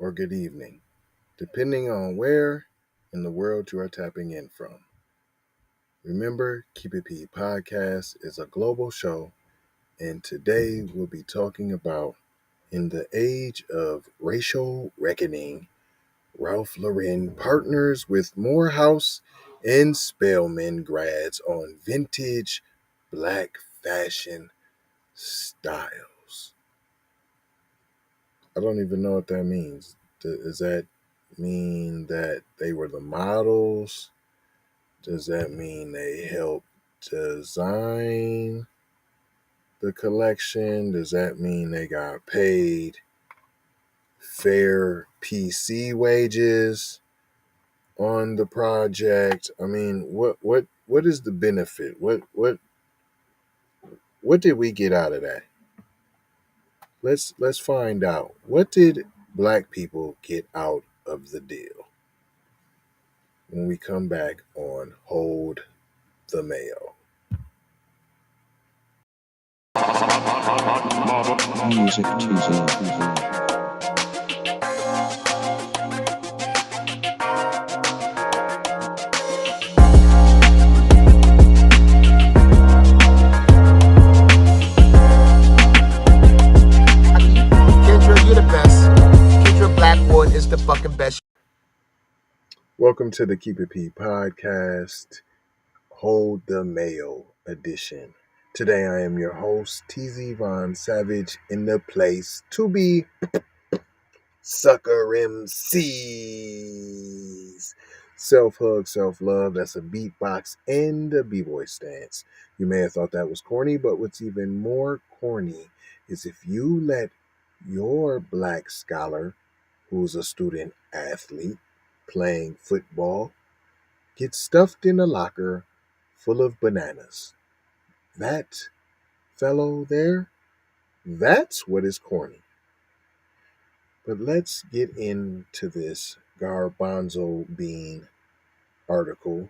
or good evening, depending on where in the world you are tapping in from. Remember, Keep It P Podcast is a global show, and today we'll be talking about in the age of racial reckoning, Ralph Lauren partners with Morehouse and Spelman grads on vintage black fashion styles. I don't even know what that means. Does that mean that they were the models? Does that mean they helped design the collection? Does that mean they got paid fair PC wages on the project? I mean, what is the benefit? What did we get out of that? Let's find out. What did black people get out of the deal? When we come back on Hold the Mail. Music teaser. Kendra, you're the best. Kendra Blackwood is the fucking best. Welcome to the Keep It P Podcast, Hold the Mail edition. Today I am your host, TZ Von Savage, in the place to be Sucker MCs. Self-hug, self-love, that's a beatbox and a b-boy stance. You may have thought that was corny, but what's even more corny is if you let your black scholar, who's a student athlete playing football, get stuffed in a locker full of bananas. That fellow there, that's what is corny. But let's get into this garbanzo bean article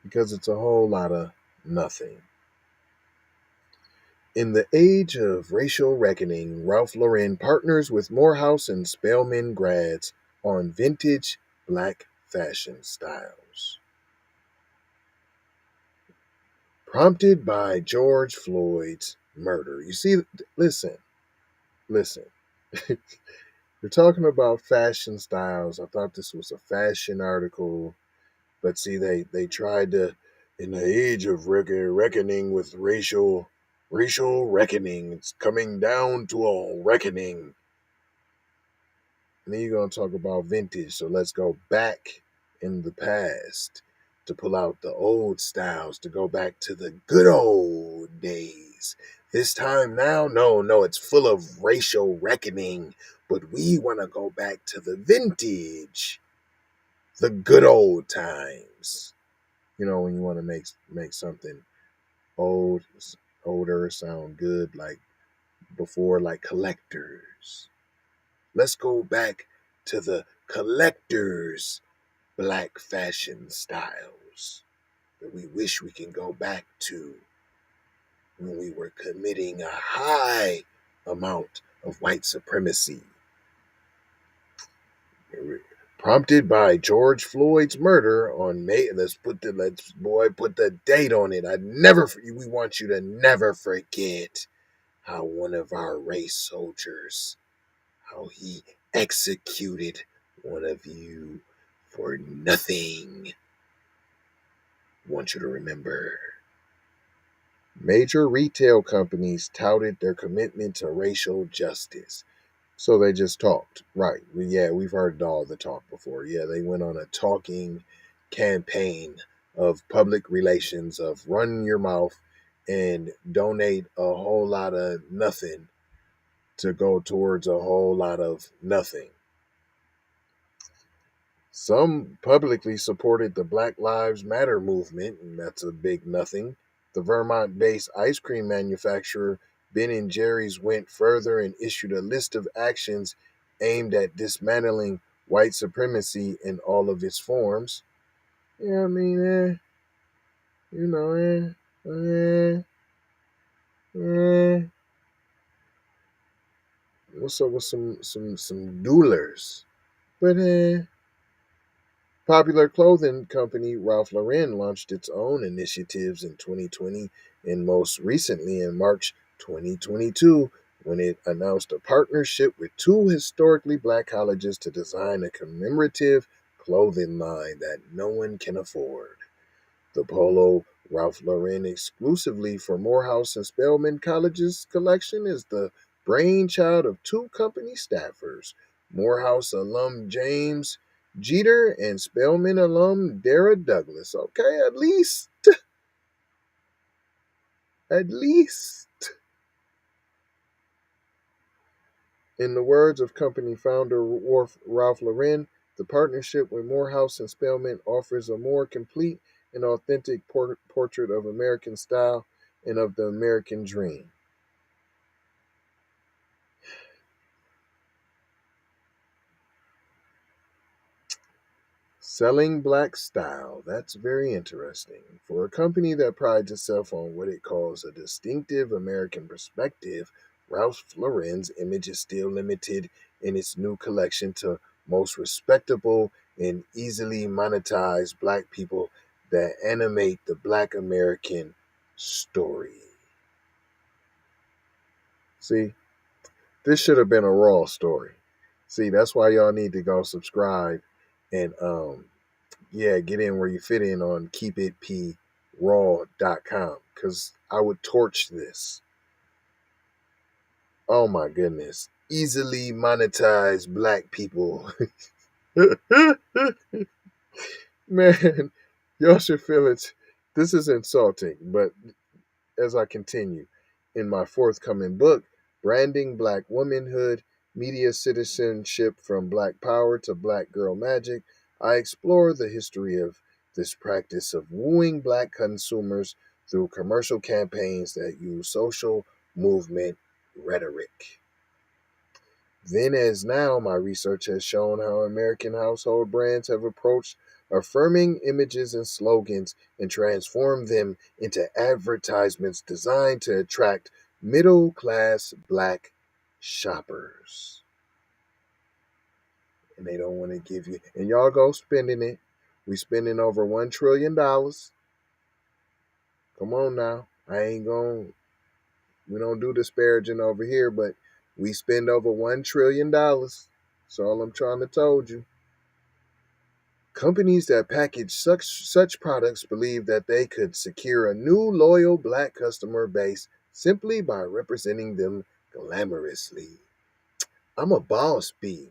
because it's a whole lot of nothing. In the age of racial reckoning, Ralph Lauren partners with Morehouse and Spelman grads on vintage black fashion styles. Prompted by George Floyd's murder. You see, listen. We're talking about fashion styles. I thought this was a fashion article, but see, they tried to, in the age of reckoning with racial reckoning, it's coming down to a reckoning. And then you're gonna talk about vintage, so let's go back in the past to pull out the old styles, to go back to the good old days. This time now, no, it's full of racial reckoning, but we want to go back to the vintage, the good old times. You know, when you want to make something older sound good, like before, like collectors. Let's go back to the collectors' black fashion styles that we wish we can go back to when we were committing a high amount of white supremacy. Prompted by George Floyd's murder on May. Let's put the date on it. We want you to never forget how one of our race soldiers, how he executed one of you for nothing. I want you to remember. Major retail companies touted their commitment to racial justice. So they just talked. Right. We've heard all the talk before. Yeah, they went on a talking campaign of public relations of run your mouth and donate a whole lot of nothing to go towards a whole lot of nothing. Some publicly supported the Black Lives Matter movement, and that's a big nothing. The Vermont-based ice cream manufacturer Ben & Jerry's went further and issued a list of actions aimed at dismantling white supremacy in all of its forms. Yeah, I mean, you know, eh. What's up with some duelers? But popular clothing company Ralph Lauren launched its own initiatives in 2020 and most recently in March 2022 when it announced a partnership with two historically black colleges to design a commemorative clothing line that no one can afford. The Polo Ralph Lauren Exclusively for Morehouse and Spelman College's collection is the brainchild of two company staffers, Morehouse alum James Jeter and Spelman alum Dara Douglas. Okay, at least. In the words of company founder Ralph Lauren, the partnership with Morehouse and Spelman offers a more complete and authentic portrait of American style and of the American dream. Selling black style. That's very interesting. For a company that prides itself on what it calls a distinctive American perspective, Ralph Lauren's image is still limited in its new collection to most respectable and easily monetized black people that animate the black American story. See, this should have been a raw story. See, that's why y'all need to go subscribe and yeah, get in where you fit in on keepitpraw.com because I would torch this. Oh my goodness. Easily monetize black people. Man, y'all should feel it. This is insulting, but as I continue in my forthcoming book, Branding Black Womanhood Media Citizenship from Black Power to Black Girl Magic, I explore the history of this practice of wooing black consumers through commercial campaigns that use social movement rhetoric. Then, as now, my research has shown how American household brands have approached affirming images and slogans and transformed them into advertisements designed to attract middle class black shoppers. And they don't want to give you, and y'all go spending it. We spending over $1 trillion. Come on now. We don't do disparaging over here, but we spend over $1 trillion. That's all I'm trying to told you. Companies that package such products believe that they could secure a new loyal black customer base simply by representing them glamorously. I'm a boss bee.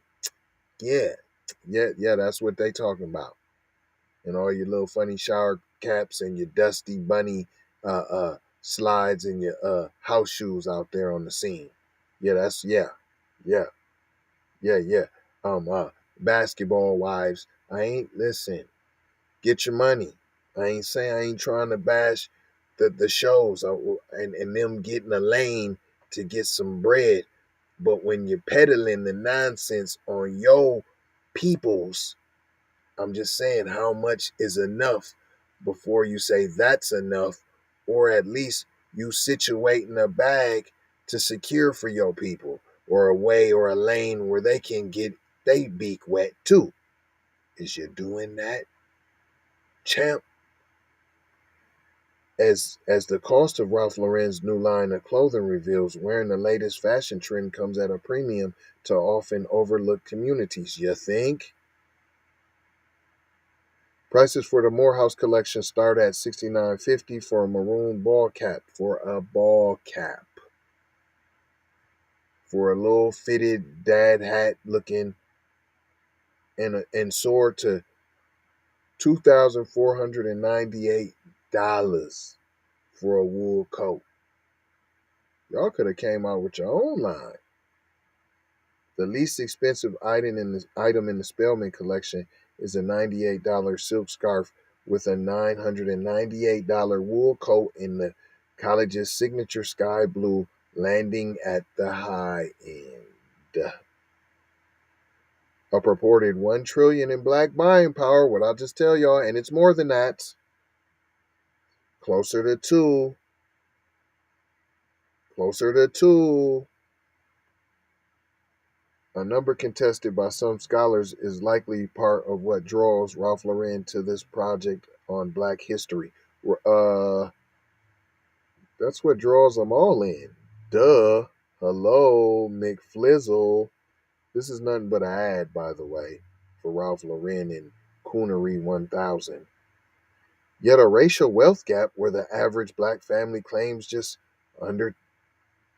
Yeah. Yeah, that's what they talking about. And all your little funny shower caps and your dusty bunny slides and your house shoes out there on the scene. Yeah, yeah. Um uh Basketball wives. I ain't listen. Get your money. I ain't saying I ain't trying to bash the shows and them getting a lane to get some bread. But when you're peddling the nonsense on your peoples, I'm just saying how much is enough before you say that's enough, or at least you situating a bag to secure for your people, or a way or a lane where they can get they beak wet too. Is you doing that, champ? As the cost of Ralph Lauren's new line of clothing reveals, wearing the latest fashion trend comes at a premium to often overlooked communities. You think? Prices for the Morehouse collection start at $69.50 for a maroon ball cap. For a ball cap. For a little fitted dad hat looking and soar to $2,498 for a wool coat. Y'all could have came out with your own line. The least expensive item in the Spelman collection is a $98 silk scarf with a $998 wool coat in the college's signature sky blue, landing at the high end. A purported $1 trillion in black buying power. What I'll just tell y'all, and it's more than that. Closer to two. Closer to two. A number contested by some scholars is likely part of what draws Ralph Lauren to this project on Black history. Uh, that's what draws them all in. Duh. Hello, McFlizzle. This is nothing but an ad, by the way, for Ralph Lauren and Coonery 1000. Yet a racial wealth gap where the average black family claims just under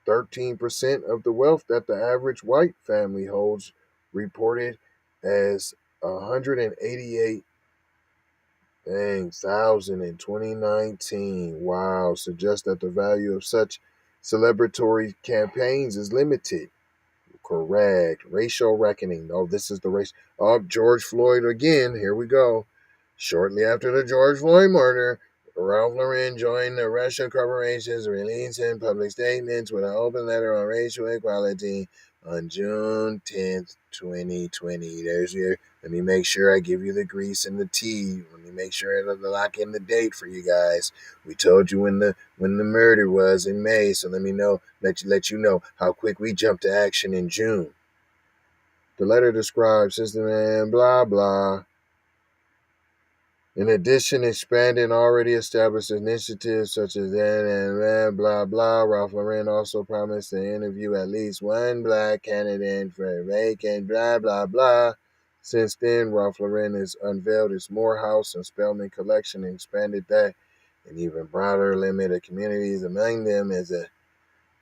13% of the wealth that the average white family holds, reported as 188,000 in 2019. Wow, suggests that the value of such celebratory campaigns is limited. Correct. Racial reckoning. Oh, this is the race. Oh, George Floyd again. Here we go. Shortly after the George Floyd murder, Ralph Lauren joined the Russian corporations, releasing public statements with an open letter on racial equality on June 10th, 2020. There's your. Let me make sure I give you the grease and the tea. Let me make sure I lock in the date for you guys. We told you when the murder was in May, so let you know how quick we jumped to action in June. The letter describes system and blah blah. In addition, expanding already established initiatives such as that and blah blah. Ralph Lauren also promised to interview at least one black candidate for a vacant blah blah blah. Since then, Ralph Lauren has unveiled its Morehouse and Spelman collection and expanded that an even broader limit of communities. Among them is a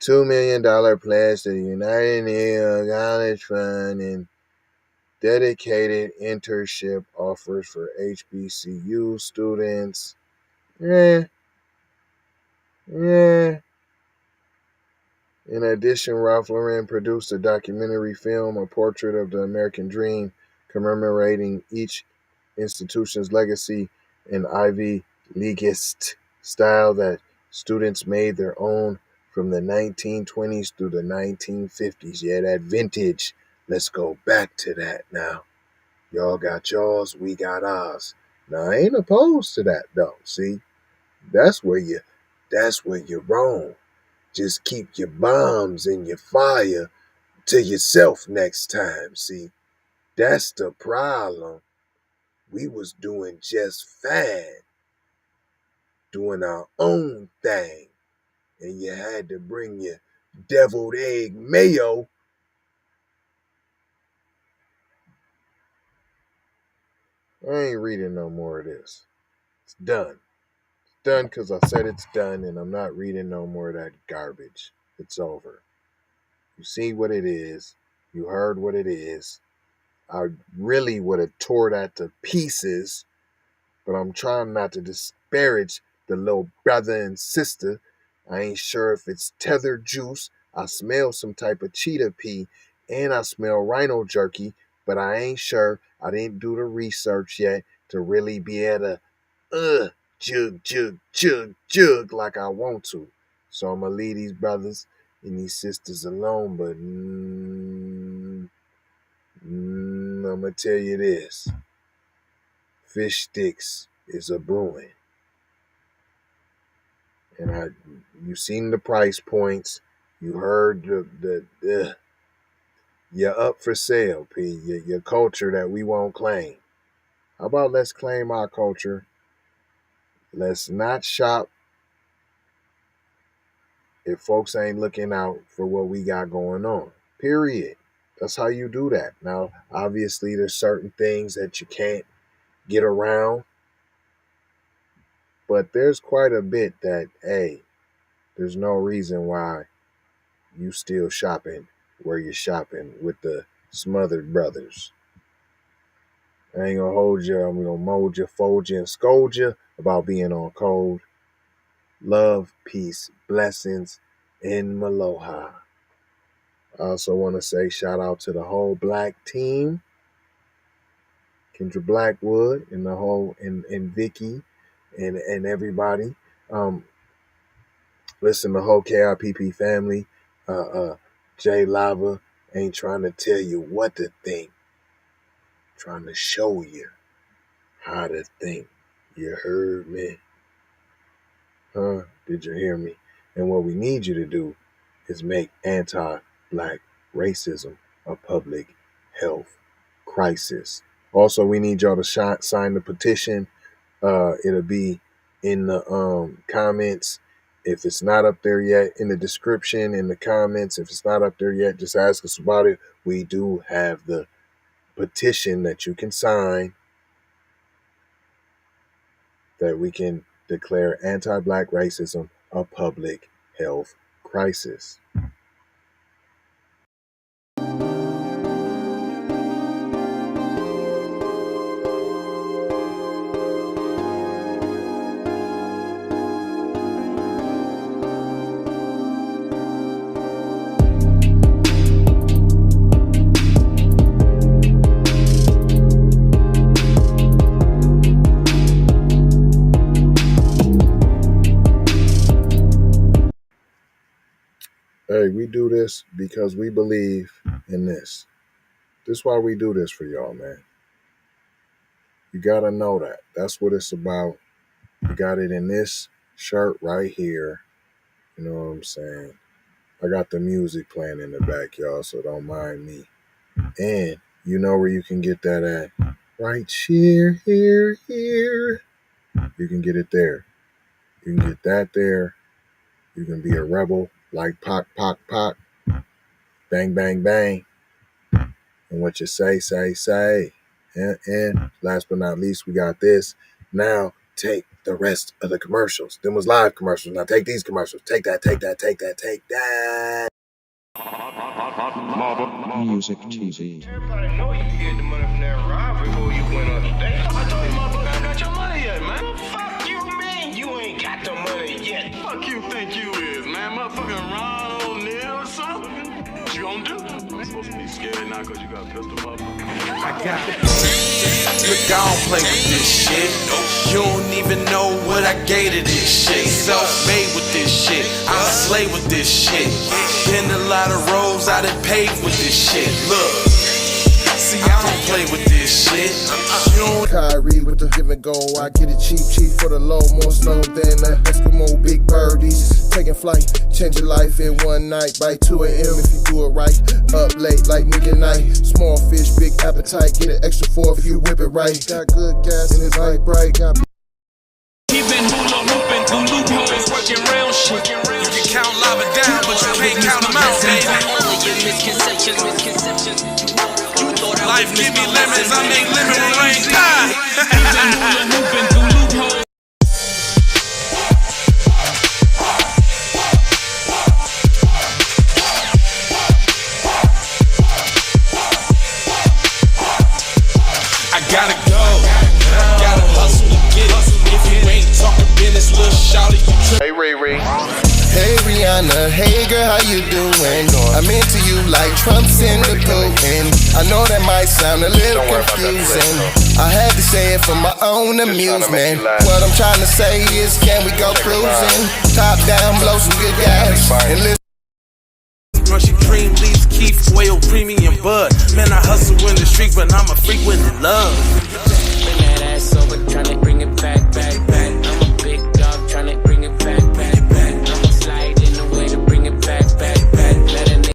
$2 million pledge to the United Negro College Fund and dedicated internship offers for HBCU students. Yeah, yeah. In addition, Ralph Lauren produced a documentary film, A Portrait of the American Dream, commemorating each institution's legacy in Ivy Leagueist style that students made their own from the 1920s through the 1950s. Yeah, that vintage. Let's go back to that now. Y'all got yours, we got ours. Now I ain't opposed to that though. See, that's where you that's where you're wrong. Just keep your bombs and your fire to yourself next time. See, that's the problem. We was doing just fine, doing our own thing. And you had to bring your deviled egg mayo. I ain't reading no more of this. It's done. Done because I said it's done, and I'm not reading no more of that garbage. It's over. You see what it is. You heard what it is. I really would have tore that to pieces, but I'm trying not to disparage the little brother and sister. I ain't sure if it's tether juice. I smell some type of cheetah pea, and I smell rhino jerky, but I ain't sure. I didn't do the research yet to really be able to jug like I want to. So I'm gonna leave these brothers and these sisters alone, but I'm gonna tell you this: fish sticks is a brewing, and you seen the price points. You heard you're up for sale, P. Your culture that we won't claim. How about let's claim our culture? Let's not shop if folks ain't looking out for what we got going on. Period. That's how you do that. Now, obviously, there's certain things that you can't get around, but there's quite a bit that, hey, there's no reason why you still shopping where you're shopping with the smothered brothers. I ain't gonna hold you. I'm gonna mold you, fold you, and scold you about being on cold. Love, peace, blessings in Maloha. I also want to say shout out to the whole black team, Kendra Blackwood, and the whole and Vicky, and everybody. Um, Listen, the whole KIPP family. Jay Lava ain't trying to tell you what to think, trying to show you how to think. You heard me? Huh? Did you hear me? And what we need you to do is make anti-black racism a public health crisis. Also, we need y'all to sign the petition. It'll be in the comments. If it's not up there yet, in the description, in the comments, if it's not up there yet, just ask us about it. We do have the petition that you can sign that we can declare anti-black racism a public health crisis. Hey, we do this because we believe in this. This is why we do this for y'all, man. You gotta know that. That's what it's about. You got it in this shirt right here. You know what I'm saying? I got the music playing in the back, y'all, so don't mind me. And you know where you can get that at? Right here. You can get it there. You can get that there. You can be a rebel like Pac, bang, bang, bang. And what you say. And last but not least, we got this. Now take the rest of the commercials. Them was live commercials. Now take these commercials. Take that. Music TV. Everybody know you get the money from that robbery before you went on stage. I told you motherfucker ain't got your money yet, man. Fuck you, man. You ain't got the money yet. Fuck you think you is, man. Motherfucking Ron O'Neal or something. What you gonna do? I'm supposed to be scared now because you got a pistol, motherfucker. I got it. Look, I don't play with this shit. You don't even know what I gave to this shit. Self-made with this shit. I slay with this shit. Been a lot of roads I done paved with this shit. Look, see, I don't play with this shit. Kyrie with the give and go. I get it cheap for the low. More snow than the Eskimo big birdies. Taking flight, change your life in one night. By 2 a.m. if you do it right. Up late like nigga night. Small fish, big appetite. Get an extra 4 if you whip it right. Got good gas and it's light bright. Got He been hula hooping through loopholes, working round shit. You can count lava down, but you can't count them out, baby. Life give me lemons, I make lemon rain pie. I gotta go, gotta hustle to get it. If you ain't talking business, little shawty, you Hey, Ray Ray. hey Rihanna, hey girl, how you doing? I'm into you like Trump's in the Putin. I know that might sound a little confusing. I had to say it for my own amusement. What I'm trying to say is, can we go cruising? Top down, blow some good gas, and listen. Russian cream leaves, Keith oil, premium bud. Man, I hustle in the street, but I'm a freak with the love. Bring that ass over, tryna bring it back. I'm a big dog, tryna bring it back. I'ma slide in the way to bring it back. Let a nigga.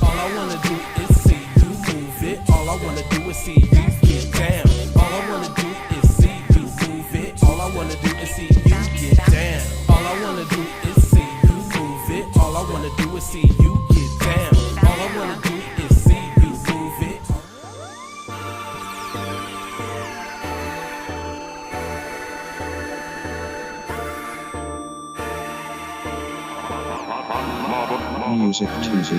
All I wanna do is see you move it. All I wanna do is see you get down. All I wanna do is see you move it. All I wanna do is see you get down. All I wanna do is see you move it. All I wanna do is see you get down. All I wanna do is see you move it. Music TV.